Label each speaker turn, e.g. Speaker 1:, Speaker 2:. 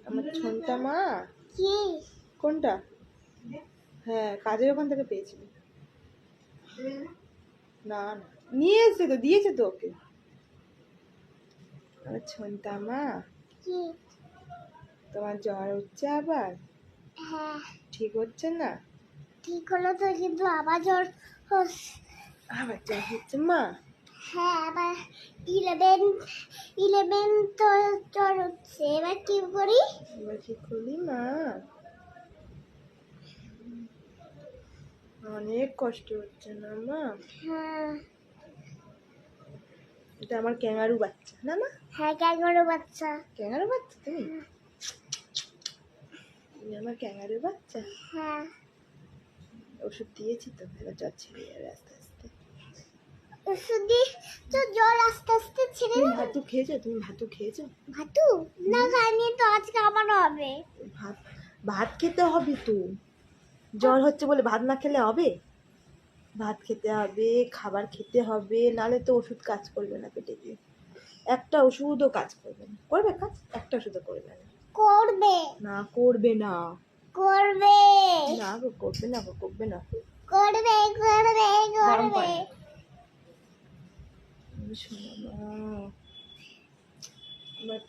Speaker 1: আমার ছোনটা মা।
Speaker 2: কি
Speaker 1: কোনটা? হ্যাঁ, কাজের ওখান থেকে পেয়েছিলি? না না, নিয়ে এসে তো, দিয়েছে তো ওকে। আমার ছোনটা মা।
Speaker 2: কি
Speaker 1: তোমার জ্বর হচ্ছে আবার?
Speaker 2: হ্যাঁ
Speaker 1: ঠিক হচ্ছে না?
Speaker 2: ঠিক হলো তো, কিন্তু আবার জ্বর হচ্ছে।
Speaker 1: আবার জ্বর হচ্ছে মা?
Speaker 2: হ্যাঁ আবার 11 তো জ্বর হচ্ছে, এবার কি করি?
Speaker 1: এবার কি করলি মা? অনেক কষ্ট হচ্ছে না মা?
Speaker 2: হ্যাঁ
Speaker 1: এটা আমার ক্যাঙ্গারু বাচ্চা না মা?
Speaker 2: হ্যাঁ ক্যাঙ্গারু বাচ্চা।
Speaker 1: ক্যাঙ্গারু বাচ্চা তুমি? তুমি আমার ক্যাঙ্গারু বাচ্চা।
Speaker 2: হ্যাঁ
Speaker 1: ওষুধ দিয়েছি তো, এবার জ্বর ছেড়ে যাবে আস্তে আস্তে।
Speaker 2: ওষুধ দিয়ে তো জ্বর আস্তে আস্তে ছেড়ে
Speaker 1: তুমি
Speaker 2: যাবে।
Speaker 1: ভাতু খেয়েছো? তুমি ভাতু খেয়েছো?
Speaker 2: ভাতু না খাইনি তো, আজকে আবার হবে।
Speaker 1: ভাত, ভাত খেতে হবে তো। জ্বর হচ্ছে বলে ভাত না খেলে হবে? ভাত খেতে হবে, খাবার খেতে হবে, নালে তো ওষুধ কাজ করবে না পেটে গিয়ে। একটা ওষুধও কাজ করবে না। করবে কাজ? একটা ওষুধও করবে না।
Speaker 2: করবে
Speaker 1: না করবে না।
Speaker 2: করবে
Speaker 1: না গো, করবে না গো, করবে না।
Speaker 2: করবে করবে
Speaker 1: গরম
Speaker 2: করবে।
Speaker 1: পানি। শোনো না। আমার